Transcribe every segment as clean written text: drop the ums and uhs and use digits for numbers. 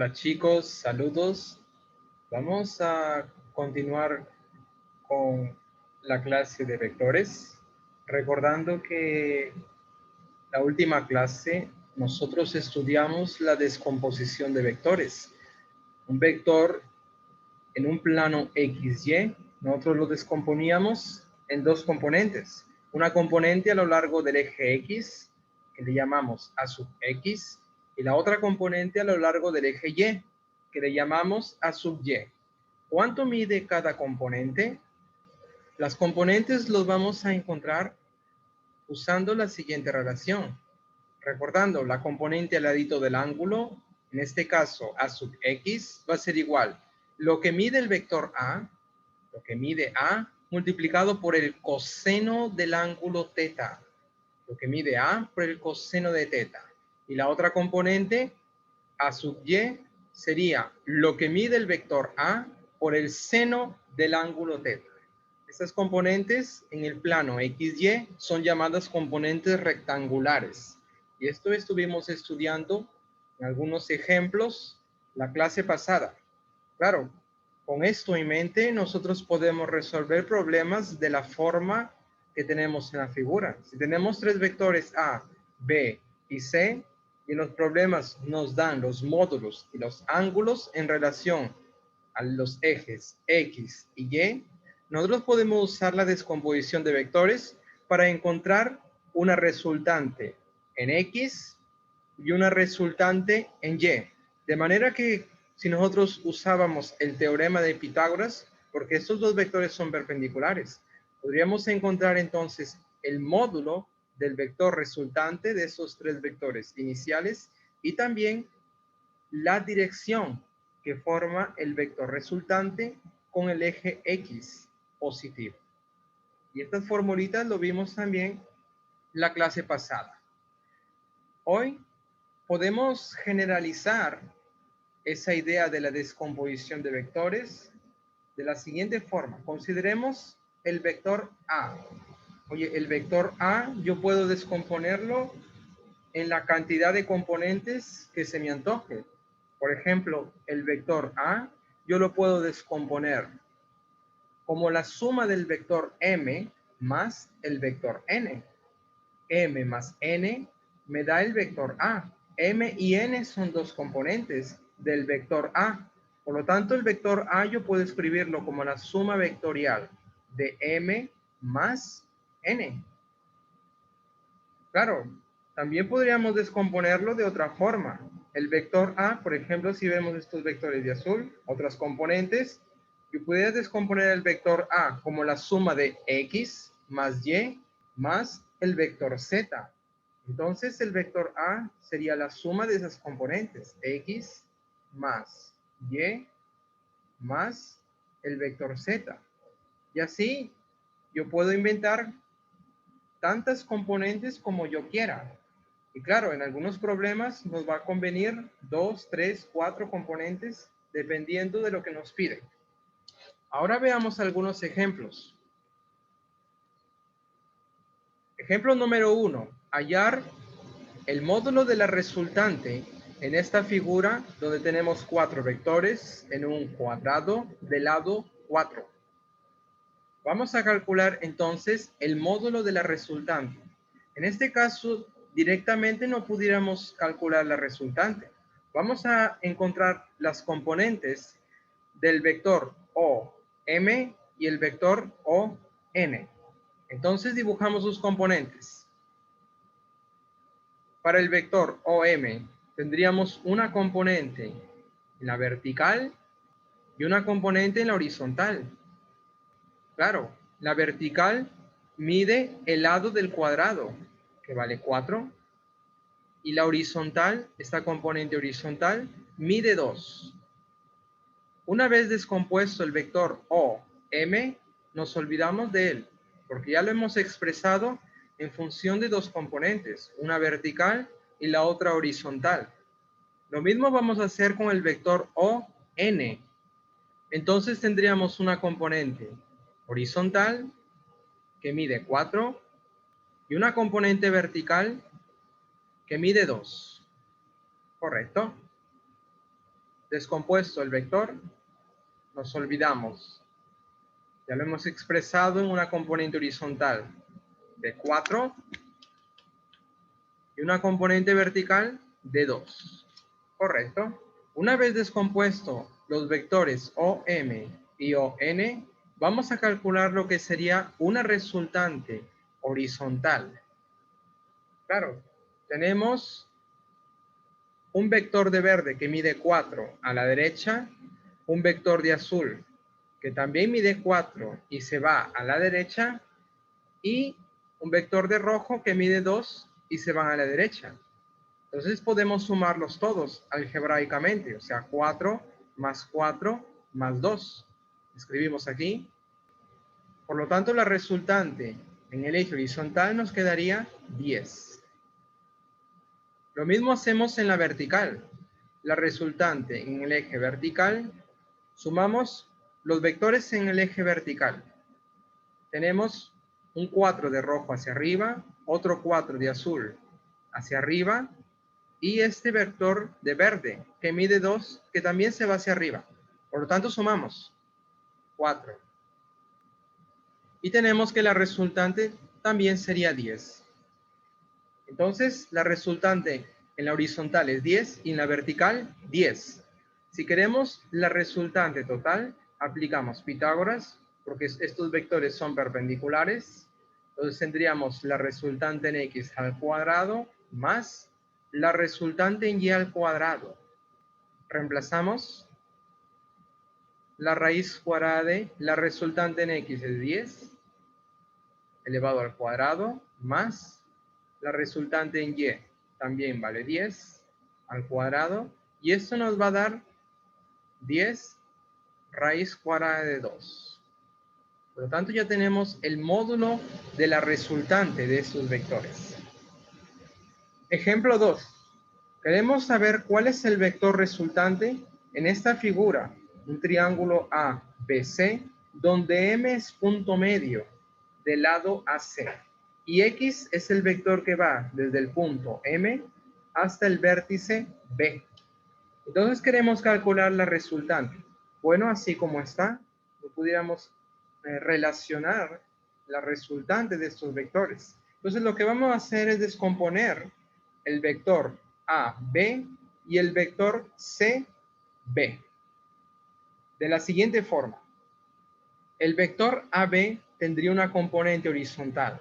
Hola chicos, saludos. Vamos a continuar con la clase de vectores, recordando que la última clase nosotros estudiamos la descomposición de vectores. Un vector en un plano XY, nosotros lo descomponíamos en dos componentes. Una componente a lo largo del eje X, que le llamamos A sub X, y la otra componente a lo largo del eje Y, que le llamamos A sub Y. ¿Cuánto mide cada componente? Las componentes los vamos a encontrar usando la siguiente relación. Recordando, la componente al ladito del ángulo, en este caso A sub X, va a ser igual. Lo que mide el vector A, lo que mide A, multiplicado por el coseno del ángulo teta. Lo que mide A por el coseno de teta. Y la otra componente, A sub Y, sería lo que mide el vector A por el seno del ángulo teta. Estas componentes en el plano XY son llamadas componentes rectangulares. Y esto estuvimos estudiando en algunos ejemplos la clase pasada. Claro, con esto en mente nosotros podemos resolver problemas de la forma que tenemos en la figura. Si tenemos tres vectores A, B y C, y en los problemas nos dan los módulos y los ángulos en relación a los ejes X y Y, nosotros podemos usar la descomposición de vectores para encontrar una resultante en X y una resultante en Y. De manera que si nosotros usábamos el teorema de Pitágoras, porque estos dos vectores son perpendiculares, podríamos encontrar entonces el módulo del vector resultante de esos tres vectores iniciales y también la dirección que forma el vector resultante con el eje X positivo. Y estas formulitas lo vimos también la clase pasada. Hoy podemos generalizar esa idea de la descomposición de vectores de la siguiente forma. Consideremos el vector A. Oye, el vector A yo puedo descomponerlo en la cantidad de componentes que se me antoje. Por ejemplo, el vector A yo lo puedo descomponer como la suma del vector M más el vector N. M más N me da el vector A. M y N son dos componentes del vector A. Por lo tanto, el vector A yo puedo escribirlo como la suma vectorial de M más N. Claro, también podríamos descomponerlo de otra forma. El vector A, por ejemplo, si vemos estos vectores de azul, otras componentes, yo podría descomponer el vector A como la suma de X más Y más el vector Z. Entonces el vector A sería la suma de esas componentes, X más Y más el vector Z. Y así yo puedo inventar tantas componentes como yo quiera. Y claro, en algunos problemas nos va a convenir 2, 3, 4 componentes dependiendo de lo que nos piden. Ahora veamos algunos ejemplos. Ejemplo número 1. Hallar el módulo de la resultante en esta figura donde tenemos 4 vectores en un cuadrado de lado 4. Vamos a calcular entonces el módulo de la resultante. En este caso, directamente no pudiéramos calcular la resultante. Vamos a encontrar las componentes del vector OM y el vector ON. Entonces dibujamos sus componentes. Para el vector OM tendríamos una componente en la vertical y una componente en la horizontal. Claro, la vertical mide el lado del cuadrado, que vale 4, y la horizontal, esta componente horizontal, mide 2. Una vez descompuesto el vector OM, nos olvidamos de él, porque ya lo hemos expresado en función de dos componentes, una vertical y la otra horizontal. Lo mismo vamos a hacer con el vector ON. Entonces tendríamos una componente horizontal que mide 4 y una componente vertical que mide 2. ¿Correcto? descompuesto el vector, nos olvidamos. Ya lo hemos expresado en una componente horizontal de 4 y una componente vertical de 2. ¿Correcto? Una vez descompuesto los vectores OM y ON, vamos a calcular lo que sería una resultante horizontal. Claro, tenemos un vector de verde que mide 4 a la derecha, un vector de azul que también mide 4 y se va a la derecha, y un vector de rojo que mide 2 y se van a la derecha. Entonces podemos sumarlos todos algebraicamente, o sea, 4 más 2. Escribimos aquí. Por lo tanto, la resultante en el eje horizontal nos quedaría 10. Lo mismo hacemos en la vertical. La resultante en el eje vertical, sumamos los vectores en el eje vertical. Tenemos un 4 de rojo hacia arriba, otro 4 de azul hacia arriba, y este vector de verde que mide 2, que también se va hacia arriba. Por lo tanto, sumamos 4. Y tenemos que la resultante también sería 10. Entonces, la resultante en la horizontal es 10 y en la vertical 10. Si queremos la resultante total, aplicamos Pitágoras, porque estos vectores son perpendiculares. Entonces tendríamos la resultante en x al cuadrado más la resultante en y al cuadrado. Reemplazamos la raíz cuadrada de la resultante en x es 10 elevado al cuadrado más la resultante en y también vale 10 al cuadrado, y esto nos va a dar 10 raíz cuadrada de 2. Por lo tanto, ya tenemos el módulo de la resultante de estos vectores. Ejemplo 2. Queremos saber cuál es el vector resultante en esta figura, un triángulo ABC, donde M es punto medio del lado AC y X es el vector que va desde el punto M hasta el vértice B. Entonces queremos calcular la resultante. Bueno, así como está, no pudiéramos relacionar la resultante de estos vectores. Entonces lo que vamos a hacer es descomponer el vector AB y el vector CB de la siguiente forma. El vector AB tendría una componente horizontal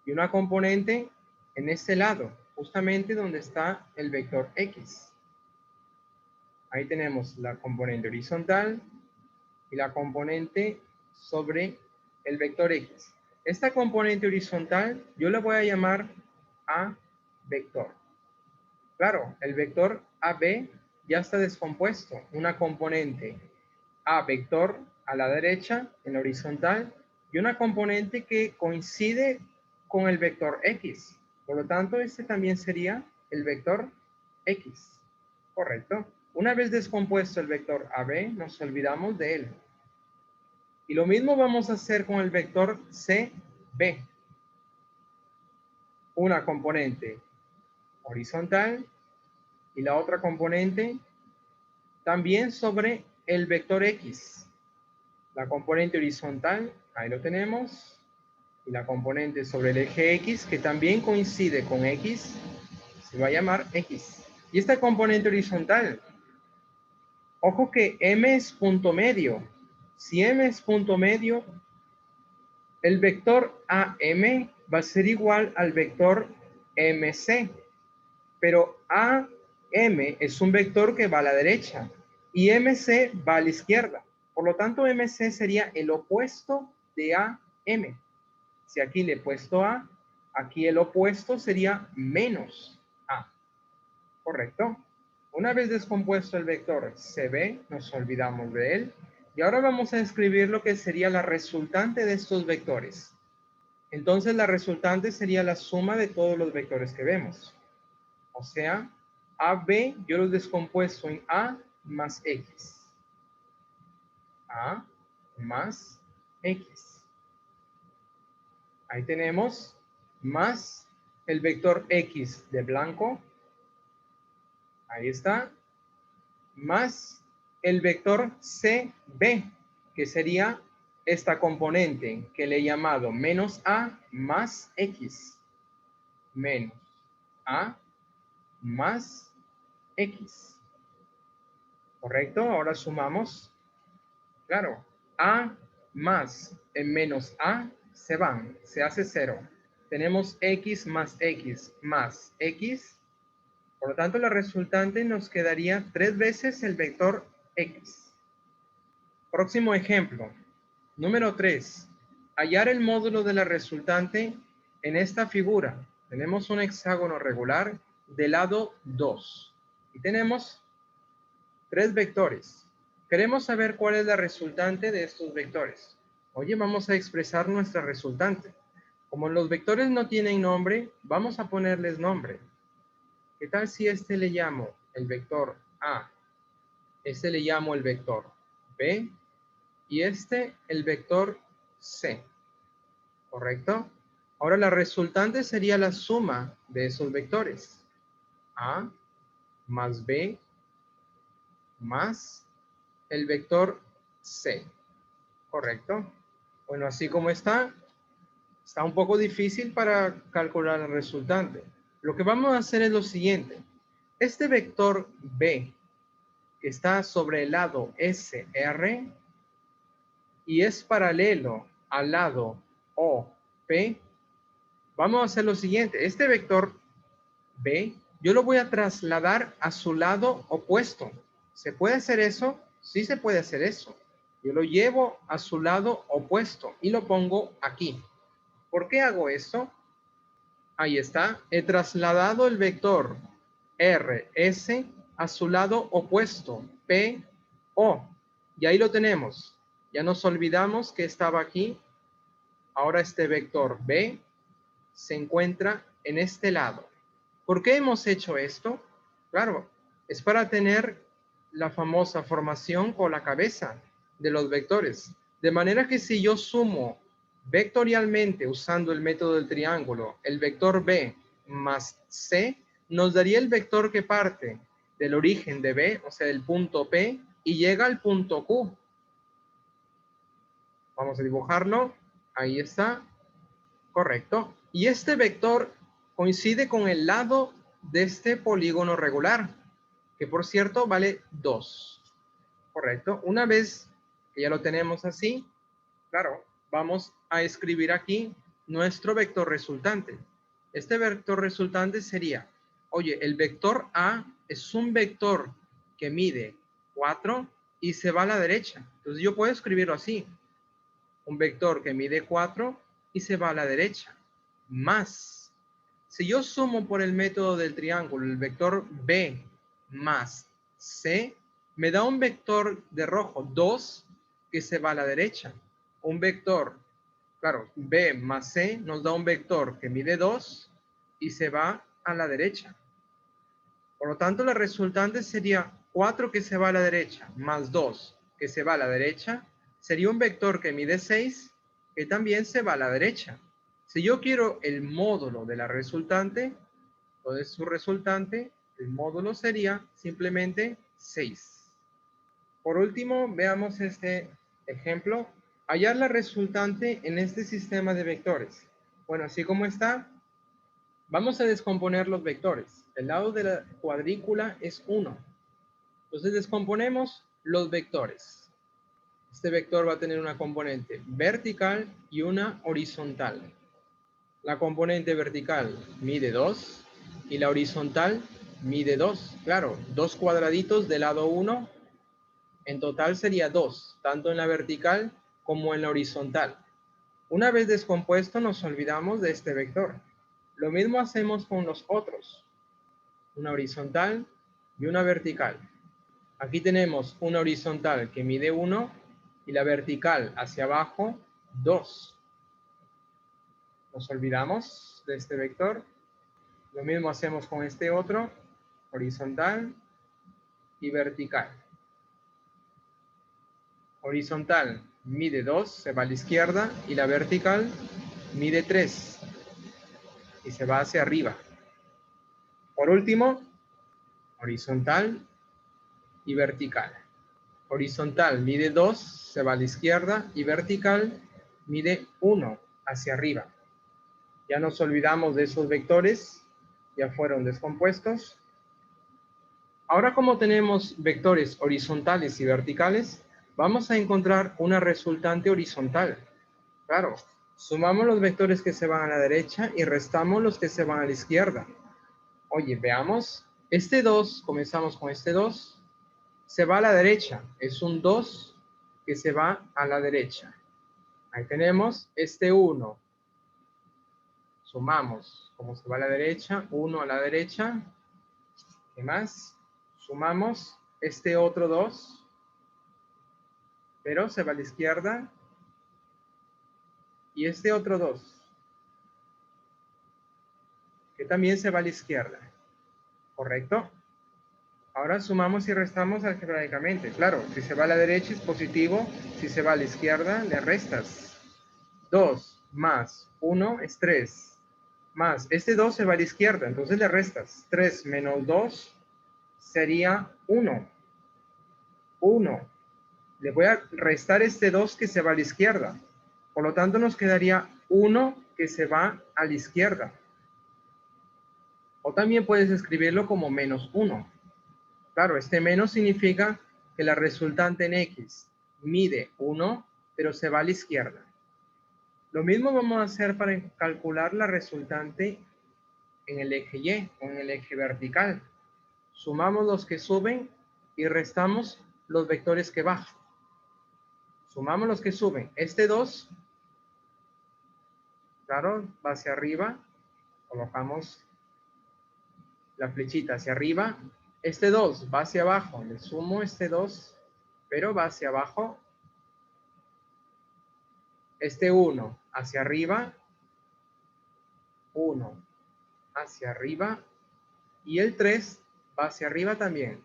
y una componente en este lado, justamente donde está el vector X. Ahí tenemos la componente horizontal y la componente sobre el vector X. Esta componente horizontal yo la voy a llamar A vector. Claro, el vector AB ya está descompuesto. Una componente A vector a la derecha en la horizontal y una componente que coincide con el vector X. Por lo tanto, este también sería el vector X. Correcto. Una vez descompuesto el vector AB, nos olvidamos de él. Y lo mismo vamos a hacer con el vector CB. Una componente horizontal y la otra componente también sobre el vector X. La componente horizontal, ahí lo tenemos, y la componente sobre el eje X, que también coincide con X, se va a llamar X. Y esta componente horizontal, ojo que M es punto medio. Si M es punto medio, el vector AM va a ser igual al vector MC. Pero AM es un vector que va a la derecha y MC va a la izquierda. Por lo tanto, MC sería el opuesto de AM. Si aquí le he puesto A, aquí el opuesto sería menos A. ¿Correcto? Una vez descompuesto el vector CB, nos olvidamos de él. Y ahora vamos a escribir lo que sería la resultante de estos vectores. Entonces, la resultante sería la suma de todos los vectores que vemos. O sea, AB yo lo descompuesto en A más X. A más X. Ahí tenemos más el vector X de blanco. Ahí está. más el vector CB, que sería esta componente que le he llamado menos A más X. Menos A más X. ¿Correcto? Ahora sumamos. Claro, A más en menos A se van, se hace 0. Tenemos X más X más X. Por lo tanto, la resultante nos quedaría 3 veces el vector X. Próximo ejemplo. Número 3. Hallar el módulo de la resultante en esta figura. Tenemos un hexágono regular de lado 2. Y tenemos 3 vectores. Queremos saber cuál es la resultante de estos vectores. Oye, vamos a expresar nuestra resultante. Como los vectores no tienen nombre, vamos a ponerles nombre. ¿Qué tal si este le llamo el vector A? Este le llamo el vector B. Y este el vector C. ¿Correcto? Ahora la resultante sería la suma de esos vectores. A más B más el vector C. ¿Correcto? Bueno, así como está un poco difícil para calcular el resultante. Lo que vamos a hacer es lo siguiente. Este vector B, que está sobre el lado SR y es paralelo al lado OP, vamos a hacer lo siguiente. Este vector B, yo lo voy a trasladar a su lado opuesto. ¿Se puede hacer eso? Sí se puede hacer eso. Yo lo llevo a su lado opuesto y lo pongo aquí. ¿Por qué hago esto? Ahí está. He trasladado el vector RS a su lado opuesto, PO. Y ahí lo tenemos. Ya nos olvidamos que estaba aquí. Ahora este vector B se encuentra en este lado. ¿Por qué hemos hecho esto? Claro, es para tener la famosa formación con la cabeza de los vectores. De manera que si yo sumo vectorialmente usando el método del triángulo, el vector B más C, nos daría el vector que parte del origen de B, o sea, del punto P, y llega al punto Q. Vamos a dibujarlo. Ahí está. Correcto. Y este vector coincide con el lado de este polígono regular, que por cierto vale 2. Correcto. Una vez que ya lo tenemos así, claro, vamos a escribir aquí nuestro vector resultante. Este vector resultante sería, oye, el vector A es un vector que mide 4 y se va a la derecha. Entonces yo puedo escribirlo así. Un vector que mide 4 y se va a la derecha. Más. Si yo sumo por el método del triángulo el vector B más C, me da un vector de rojo 2 que se va a la derecha. Un vector, claro, B más C nos da un vector que mide 2 y se va a la derecha. Por lo tanto, la resultante sería 4 que se va a la derecha más 2 que se va a la derecha. Sería un vector que mide 6 que también se va a la derecha. Si yo quiero el módulo de la resultante, entonces su resultante, el módulo sería simplemente 6. Por último, veamos este ejemplo. Hallar la resultante en este sistema de vectores. Bueno, así como está, vamos a descomponer los vectores. El lado de la cuadrícula es 1. Entonces descomponemos los vectores. Este vector va a tener una componente vertical y una horizontal. La componente vertical mide 2 y la horizontal mide 2. Claro, 2 cuadraditos del lado 1. En total sería 2, tanto en la vertical como en la horizontal. Una vez descompuesto nos olvidamos de este vector. Lo mismo hacemos con los otros. Una horizontal y una vertical. Aquí tenemos una horizontal que mide 1 y la vertical hacia abajo 2. Nos olvidamos de este vector. Lo mismo hacemos con este otro, horizontal y vertical. Horizontal mide 2, se va a la izquierda, y la vertical mide 3 y se va hacia arriba. Por último, horizontal y vertical. Horizontal mide 2, se va a la izquierda, y vertical mide 1 hacia arriba. Ya nos olvidamos de esos vectores, ya fueron descompuestos. Ahora, como tenemos vectores horizontales y verticales, vamos a encontrar una resultante horizontal. Claro, sumamos los vectores que se van a la derecha y restamos los que se van a la izquierda. Oye, veamos, este 2, comenzamos con este 2, se va a la derecha, es un 2 que se va a la derecha. Ahí tenemos este 1. Sumamos, como se va a la derecha, 1 a la derecha. ¿Qué más? Sumamos este otro 2, pero se va a la izquierda. Y este otro 2, que también se va a la izquierda. ¿Correcto? Ahora sumamos y restamos algebraicamente. Claro, si se va a la derecha es positivo, si se va a la izquierda le restas. 2 más 1 es 3. Más, este 2 se va a la izquierda, entonces le restas. 3 menos 2 sería 1. 1. Le voy a restar este 2 que se va a la izquierda. Por lo tanto, nos quedaría 1 que se va a la izquierda. O también puedes escribirlo como menos 1. Claro, este menos significa que la resultante en X mide 1, pero se va a la izquierda. Lo mismo vamos a hacer para calcular la resultante en el eje Y o en el eje vertical. Sumamos los que suben y restamos los vectores que bajan. Sumamos los que suben. Este 2, claro, va hacia arriba. Colocamos la flechita hacia arriba. Este 2 va hacia abajo. Le sumo este 2, pero va hacia abajo. Este 1 hacia arriba. 1 hacia arriba. Y el 3 va hacia arriba también.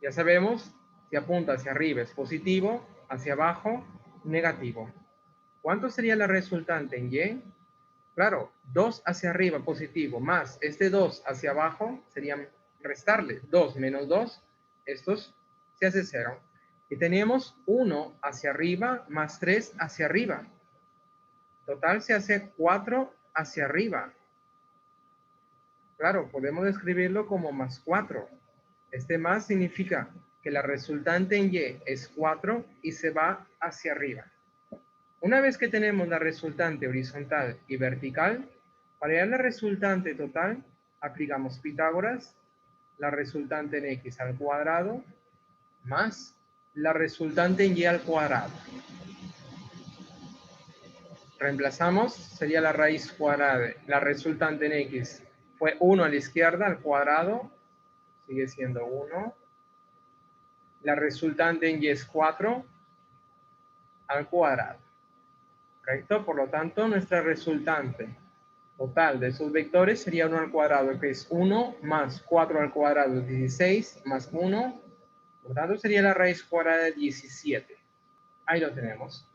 Ya sabemos, si apunta hacia arriba es positivo, hacia abajo, negativo. ¿Cuánto sería la resultante en Y? Claro, 2 hacia arriba positivo más este 2 hacia abajo sería restarle 2 menos 2, estos se hace 0. Y tenemos 1 hacia arriba más 3 hacia arriba. Total se hace 4 hacia arriba. Claro, podemos escribirlo como más 4. Este más significa que la resultante en Y es 4 y se va hacia arriba. Una vez que tenemos la resultante horizontal y vertical, para hallar la resultante total, aplicamos Pitágoras, la resultante en X al cuadrado, más la resultante en Y al cuadrado. Reemplazamos, sería la raíz cuadrada, la resultante en X fue 1 a la izquierda al cuadrado, sigue siendo 1. La resultante en Y es 4 al cuadrado. ¿Correcto? Por lo tanto, nuestra resultante total de esos vectores sería 1 al cuadrado, que es 1 más 4 al cuadrado, 16 más 1. Por lo tanto, sería la raíz cuadrada de 17. Ahí lo tenemos.